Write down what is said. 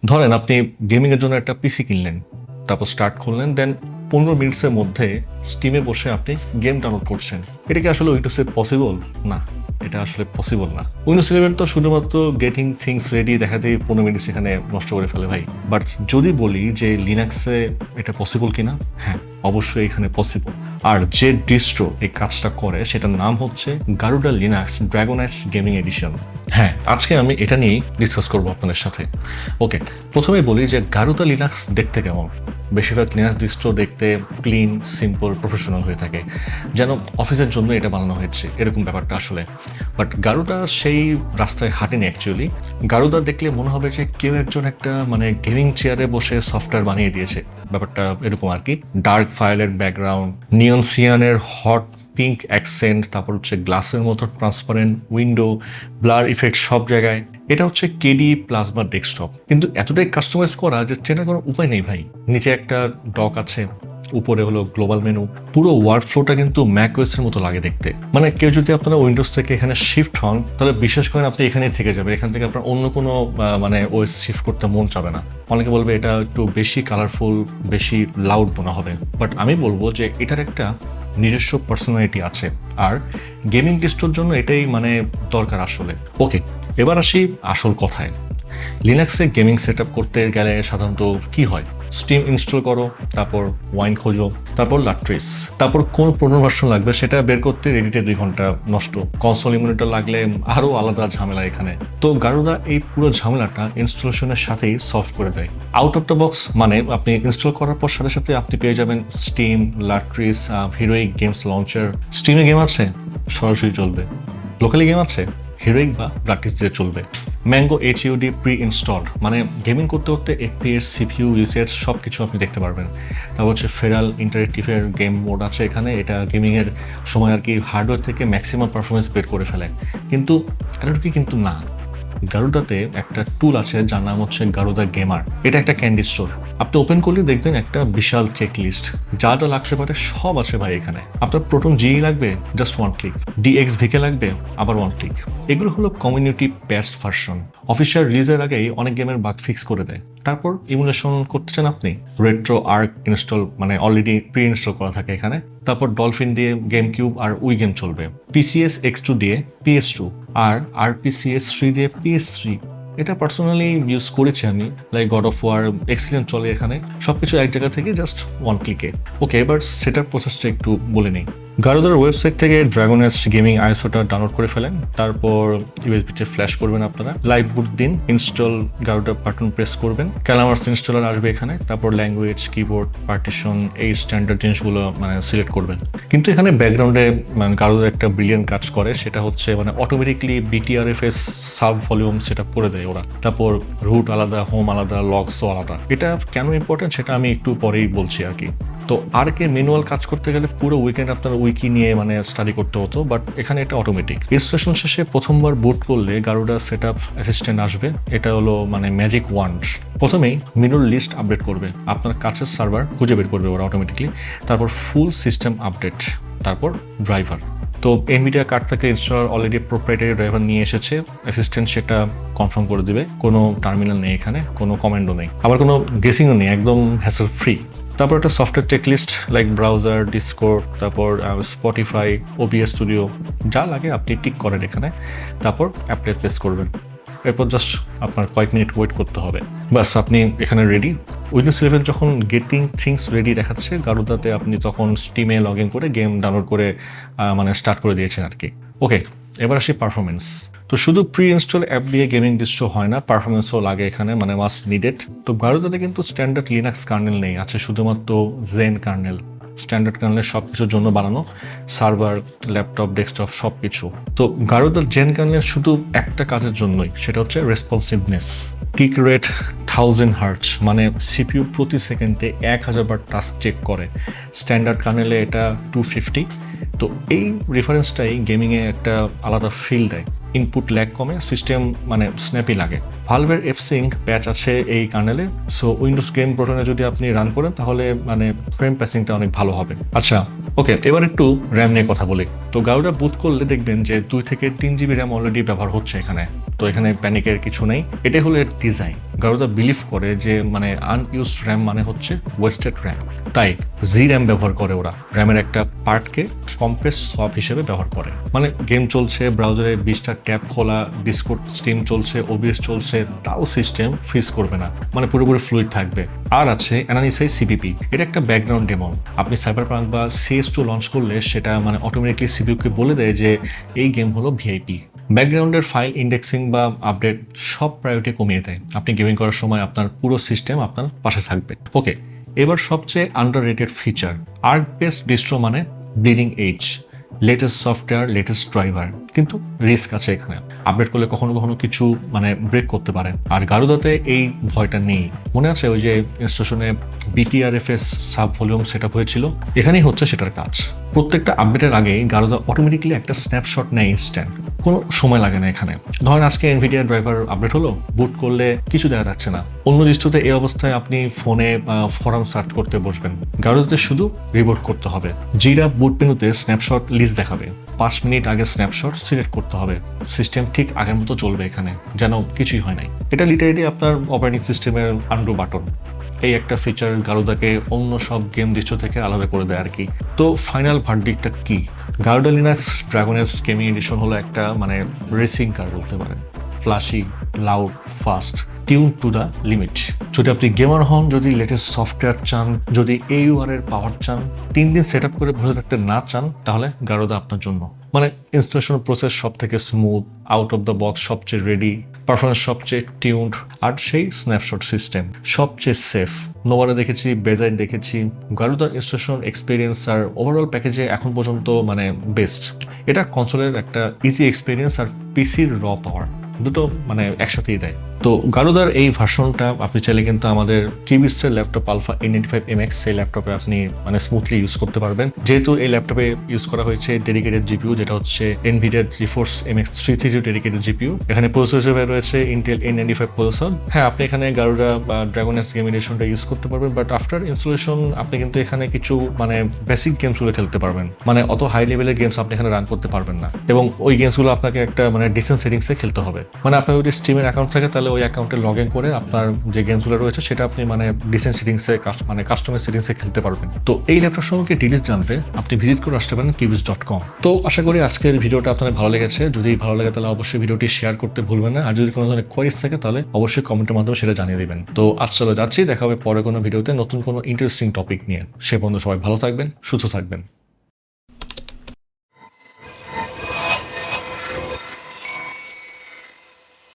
ধরেন আপনি গেমিংয়ের জন্য একটা পিসি কিনলেন, তারপর স্টার্ট করলেন, দেন 15 মিনিটসের মধ্যে স্টিমে বসে আপনি গেম ডাউনলোড করছেন। এটা কি আসলে উইন্ডোজে পসিবল? না, এটা আসলে পসিবল না। উইন্ডোজ 11 তো শুধুমাত্র গেটিং থিংস রেডি দেখাতেই 15 মিনিট এখানে নষ্ট করে ফেলে ভাই। বাট যদি বলি যে লিনাক্সে এটা পসিবল কিনা, হ্যাঁ অবশ্যই এখানে পসিবল। আর যে ডিস্ট্রো এই কাজটা করে সেটার নাম হচ্ছে গারুডা লিনাক্স ড্রাগনাইজ গেমিং এডিশন। হ্যাঁ, আজকে আমি এটা নিয়েই ডিসকাস করবো আপনাদের সাথে। ওকে, প্রথমেই বলি যে গারুদা লিনাক্স দেখতে কেমন। বেশিরভাগ লিনাক্স ডিস্ট্রো দেখতে ক্লিন, সিম্পল, প্রফেশনাল হয়ে থাকে, যেন অফিসের জন্য এটা বানানো হয়েছে এরকম ব্যাপারটা আসলে। বাট গারুদা সেই রাস্তায় হাঁটেনি অ্যাকচুয়ালি। গারুদা দেখলে মনে হবে যে কেউ একজন একটা মানে গেমিং চেয়ারে বসে সফটওয়্যার বানিয়ে দিয়েছে, ব্যাপারটা এরকম আর কি। ডার্ক ফায়ারের ব্যাকগ্রাউন্ড, নিয়ন সিয়ানের হট পিঙ্ক অ্যাকসেন্ট, তারপর হচ্ছে গ্লাসের মতো ট্রান্সপারেন্ট উইন্ডো, ব্লার ইফেক্ট সব জায়গায়। এটা হচ্ছে কেডি প্লাজমা ডেস্কটপ, কিন্তু এতটাই কাস্টমাইজ করা যে চেনার কোনো উপায় নেই ভাই। নিচে একটা ডক আছে, উপরে হলো গ্লোবাল মেনু। পুরো ওয়ার্ক ফ্লোটা কিন্তু ম্যাকওএস এর মতো লাগে দেখতে। মানে কেউ যদি আপনারা উইন্ডোজ থেকে এখানে শিফট হন, তাহলে বিশ্বাস করেন আপনি এখানেই থেকে যাবেন। এখান থেকে আপনার অন্য কোনো মানে ওএস শিফট করতে মন চাবে না। অনেকে বলবে এটা একটু বেশি কালারফুল, বেশি লাউড মনে হবে, বাট আমি বলবো যে এটার একটা নিজস্ব পার্সোনালিটি আছে, আর গেমিং ডিস্ট্রোর জন্য এটাই মানে দরকার আসলে। ওকে, এবার আসি আসল কথায়। লিনাক্সে গেমিং সেট করতে গেলে সাধারণত কি হয়? স্টিম ইনস্টল করো, তারপর ওয়াইন খোঁজো, তারপর লাট্রিস, তারপর কোন পুনর্বাসন লাগবে সেটা বের করতে রেডিটে 2 ঘন্টা নষ্ট, কনসোল ইমুলেটর লাগলে আরও আলাদা ঝামেলা এখানে। তো গারুদা এই পুরো ঝামেলাটা ইনস্টলেশনের সাথেই সলভ করে দেয়। আউট অফ দ্য বক্স মানে আপনি ইনস্টল করার পর সাথে সাথে আপনি পেয়ে যাবেন Steam, Lutris, Heroic games launcher. স্টিমে গেম আছে, সরাসরি চলবে। লোকালি গেম আছে, হিরোইক বা প্র্যাকটিস দিয়ে চলবে। ম্যাঙ্গো HUD প্রি ইনস্টলড, মানে গেমিং করতে করতে FPS, CPU, রিসেট সব কিছু আপনি দেখতে পারবেন। তারপর হচ্ছে ফেরাল ইন্টারেক্টিভের গেম মোড আছে এখানে, এটা গেমিংয়ের সময় আর কি হার্ডওয়্যার থেকে ম্যাক্সিমাম পারফরমেন্স বের করে ফেলে। কিন্তু এতটুকু কিন্তু না, গারুদাতে একটা টুল আছে যার নাম হচ্ছে গারুদা গেমার। এটা একটা ক্যান্ডি স্টোর। আপনি ওপেন করলে দেখবেন একটা বিশাল চেক লিস্ট, যা যা লাগতে পারে সব আছে ভাই এখানে। আপনার প্রোটন জিই লাগবে, জাস্ট 1 ক্লিক। DXVK লাগবে, আবার 1 ক্লিক। এগুলো হলো কমিউনিটি বেস্ট ভার্সন। অফিসিয়াল রিলিজের আগেই অনেক গেমের বাগ ফিক্স করে দেয়। তারপর ইমুলেশন করতে চান আপনি, রেট্রো আর্ক ইনস্টল মানে অলরেডি প্রি ইনস্টল করা থাকে এখানে। তারপর ডলফিন দিয়ে গেম কিউব আর উই গেম চলবে। PCS X2 দিয়ে PS2, আর RPCS3 দিয়ে PS3। এটা পার্সোনালি ইউজ করেছি আমি, like God of War excellent চলে এখানে। সবকিছু এক জায়গা থেকে জাস্ট 1 ক্লিকে। ওকে, এবার সেটার প্রসেসটা একটু বলে নিই। গারুদার ওয়েবসাইট থেকে ড্রাগনেজ গেমিং আইএসওটা ডাউনলোড করে ফেলেন, তারপর ইউএসবিতে ফ্ল্যাশ করবেন আপনারা, লাইভ বুট দিন, ইনস্টল গারুডা বাটন প্রেস করবেন, ক্যালামার্স ইনস্টলার আসবে এখানে, তারপর ল্যাঙ্গুয়েজ, কিবোর্ড, পার্টিশন, এই স্ট্যান্ডার্ড জিনিসগুলো মানে সিলেক্ট করবেন। কিন্তু এখানে ব্যাকগ্রাউন্ডে মানে গারুদার একটা ব্রিলিয়ান্ট কাজ করে, সেটা হচ্ছে মানে অটোমেটিকলি BTRFS সাব ভলিউম সেটা করে দেয় ওরা। তারপর রুট আলাদা, হোম আলাদা, লগসও আলাদা। এটা কেন ইম্পর্টেন্ট সেটা আমি একটু পরেই বলছি আর কি। তো আর কে ম্যানুয়াল কাজ করতে গেলে পুরো উইকেন্ড আপনার উইকি নিয়ে মানে স্টাডি করতে হতো, বাট এখানে এটা অটোমেটিক। ইনস্টলেশন শেষে প্রথমবার বুট করলে গারুডা সেটআপ অ্যাসিস্ট্যান্ট আসবে। এটা হলো মানে ম্যাজিক ওয়ান্ড। প্রথমেই মেনুর লিস্ট আপডেট করবে, আপনার কাছের সার্ভার খুঁজে বের করবে ওরা অটোমেটিকলি। তারপর ফুল সিস্টেম আপডেট, তারপর ড্রাইভার। তো এনভিডিয়া কার্ড থেকে ইনস্টলার অলরেডি প্রোপ্রাইটারি ড্রাইভার নিয়ে এসেছে, অ্যাসিস্ট্যান্ট সেটা কনফার্ম করে দিবে। কোনো টার্মিনাল নেই এখানে, কোনো কমান্ডও নেই, আবার কোনো গেসিংও নেই, একদম হ্যাসেল ফ্রি। তারপর একটা software checklist like browser, Discord, তারপর স্পটিফাই, OBS স্টুডিও, যা লাগে আপনি টিক করেন এখানে। তারপর অ্যাপ্লাই প্রেস করবেন। এরপর জাস্ট আপনার কয়েক মিনিট ওয়েট করতে হবে, বাস আপনি এখানে রেডি। উইন্ডোজ 11 যখন গেটিং থিংস রেডি দেখাচ্ছে গারুদাতে, আপনি তখন স্টিমে লগ ইন করে গেম ডাউনলোড করে মানে স্টার্ট করে দিয়েছেন আর কি। ওকে, এবার আসি পারফরমেন্স। তো শুধু প্রি ইনস্টল অ্যাপ দিয়ে গেমিং ডিস্ট্রো হয় না, পারফরমেন্সও লাগে এখানে, মানে মাস্ট নিডেড। তো গারুদাতে কিন্তু স্ট্যান্ডার্ড লিনাক্স কার্নেল নেই, আছে শুধুমাত্র জেন কার্নেল। স্ট্যান্ডার্ড কার্নেল সব কিছুর জন্য বানানো, সার্ভার, ল্যাপটপ, ডেস্কটপ সব কিছু। তো গারুদার জেন কার্নেল শুধু একটা কাজের জন্যই, সেটা হচ্ছে রেসপন্সিভনেস। টিক রেট 1000 হার্টজ, মানে CPU প্রতি সেকেন্ডে 1000 বার টাস্ক চেক করে। স্ট্যান্ডার্ড কার্নেলে এটা 250। তো এই রেফারেন্সটাই গেমিংয়ে একটা আলাদা ফিল দেয়। ইনপুট ল্যাগ কমে, সিস্টেম মানে স্ন্যাপি লাগে। ভালভের এফসিঙ্ক প্যাচ আছে এই কার্নেলে, সো উইন্ডোজ গেম প্রোটনে যদি আপনি রান করেন তাহলে মানে ফ্রেম প্যাসিংটা অনেক ভালো হবে। আচ্ছা ওকে, এবার একটু র্যাম নিয়ে কথা বলি। তো গারুডা বুট করলে দেখবেন যে 2 থেকে 3 জিবি র্যাম অলরেডি ব্যবহার হচ্ছে এখানে, তো এখানে প্যানিকের কিছু নেই। এটাই হলো এর ডিজাইন। গারুডা বিলিভ করে যে মানে আনইউজ র্যাম মানে হচ্ছে ওয়েস্টেড র্যাম, তাই জি র্যাম ব্যবহার করে ওরা। র্যামের একটা পার্টকে কম্প্রেস সোয়াপ হিসেবে ব্যবহার করে, মানে গেম চলছে, ব্রাউজারে 20টা ট্যাব খোলা, ডিসকর্ড, স্টিম চলছে, ওবিএস চলছে, তাও সিস্টেম ফ্রিজ করবে না, মানে পুরোপুরি ফ্লুইড থাকবে। আর আছে অ্যানালিসাই সিপিপি, এটা একটা ব্যাকগ্রাউন্ড ডেমন। আপনি সাইবারপাঙ্ক বা CS2 লঞ্চ করলে সেটা মানে অটোমেটিকলি সিপিইউকে বলে দেয় যে এই গেম হলো ভিআইপি। ব্যাকগ্রাউন্ডের ফাইল ইন্ডেক্সিং বা আপডেট সব প্রায়োরিটি কমিয়ে দেয়। আপনি গেমিং করার সময় আপনার পুরো সিস্টেম আপনার পাশে থাকবে। ওকে, এবার সবচেয়ে underrated feature, Arch based distro মানে bleeding edge, latest software, latest driver, কিন্তু রিস্ক আছে এখানে। আপডেট করলে কখনো কখনো কিছু মানে ব্রেক করতে পারে। আর গারুদাতে এই ভয়টা নেই। মনে আছে ওই যে ইনস্টলেশনে BTRFS sub volume set up হয়েছিল, এখানেই হচ্ছে সেটার কাজ। প্রত্যেকটা আপডেটের আগে গারুদা অটোমেটিকলি একটা স্ন্যাপশট নেয় ইনস্ট্যান্ট, কোনো সময় লাগে না এখানে। ধরেন আজকে এনভিডিয়া ড্রাইভার আপডেট হলো, বুট করলে কিছু দেখা যাচ্ছে না। অন্য দৃষ্টিতে এই অবস্থায় আপনি ফোনে ফোরাম সার্চ করতে বসবেন, গারুদাতে শুধু রিবোট করতে হবে। জিরা বুট মেনুতে স্ন্যাপশট লিস্ট দেখাবে, 5 মিনিট আগে স্ন্যাপশট সিলেক্ট করতে হবে, সিস্টেম ঠিক আগের মতো চলবে এখানে, যেন কিছুই হয় নাই। এটা লিটারেলি আপনার অপারেটিং সিস্টেমের আন্ডু বাটন। এই একটা ফিচার গারুদাকে অন্য সব গেম দৃশ্য থেকে আলাদা করে দেয় আর কি। তো ফাইনাল ভার্ডিক্টটা কি? Garuda Linux dragonized gaming edition হলো একটা মানে রেসিং কার বলতে পারেন। Flashy, loud, fast, tune to the limit. যদি আপনি গেমার হন, যদি লেটেস্ট সফটওয়্যার চান, যদি AUR এর পাওয়ার চান, 3 দিন সেট আপ করে বসে থাকতে না চান, তাহলে গারুদা আপনার জন্য। মানে ইনস্টলেশন প্রসেস সব থেকে smooth, out of the box সবচেয়ে রেডি, পারফরমেন্স সবচেয়ে টিউনড, আর সেই স্ন্যাপশট সিস্টেম সবচেয়ে সেফ। নোভারে দেখেছি, বেজাইট দেখেছি, গারুদার ইনস্টলেশন এক্সপিরিয়েন্স আর ওভারঅল প্যাকেজে এখন পর্যন্ত মানে বেস্ট। এটা কনসোলের একটা ইজি এক্সপিরিয়েন্স আর পিসির র পাওয়ার দুটো মানে একসাথেই দেয়। তো গারুদার এই ভার্সনটা আপনি চাইলে কিন্তু আমাদের কিবিটসের ল্যাপটপ আলফা A95MX সেই ল্যাপটপে আপনি মানে স্মুথলি ইউজ করতে পারবেন। যেহেতু এই ল্যাপটপে ইউজ করা হয়েছে ডেডিকেটেড জিপিইউ, যেটা হচ্ছে NVIDIA GeForce MX 330 dedicated GPU. এখানে প্রসেসর হিসেবে রয়েছে Intel A95 প্রসেসর। হ্যাঁ, আপনি এখানে গারুডা বা ড্রাগনেস্ট গেম এডিশনটা ইউজ করতে পারবেন, বাট আফটার ইনস্টলেশন আপনি কিন্তু এখানে কিছু মানে বেসিক গেমসগুলো খেলতে পারবেন। মানে অত হাই লেভেলের গেমস আপনি এখানে রান করতে পারবেন না, এবং ওই গেমসগুলো আপনাকে একটা মানে ডিসেন্ট সেটিংসে খেলতে হবে। মানে আপনার যদি স্টিমের অ্যাকাউন্ট থাকে তাহলে ওই অ্যাকাউন্টে লগ ইন করে আপনার যে গেমসগুলো রয়েছে সেটা আপনি মানে ডিসেন্ট সেটিংসে মানে কাস্টমার সেটিংসে খেলতে পারবেন। তো এই ল্যাপটপ সম্পর্কে ডিটেইলস জানতে আপনি ভিজিট করে আসতে পারেন kibits.com। তো আশা করি আজকের ভিডিওটা আপনাদের ভালো লেগেছে। যদি ভালো লাগে তাহলে অবশ্যই ভিডিওটি শেয়ার করতে ভুলবেন না, আর যদি কোনো ধরনের কোয়েরিজ থাকে তাহলে অবশ্যই কমেন্টের মাধ্যমে সেটা জানিয়ে দেবেন। তো আজ চলে যাচ্ছি, দেখা হবে পরে কোনো ভিডিওতে নতুন কোনো ইন্টারেস্টিং টপিক নিয়ে। সে পর্যন্ত সবাই ভালো থাকবেন, সুস্থ থাকবেন।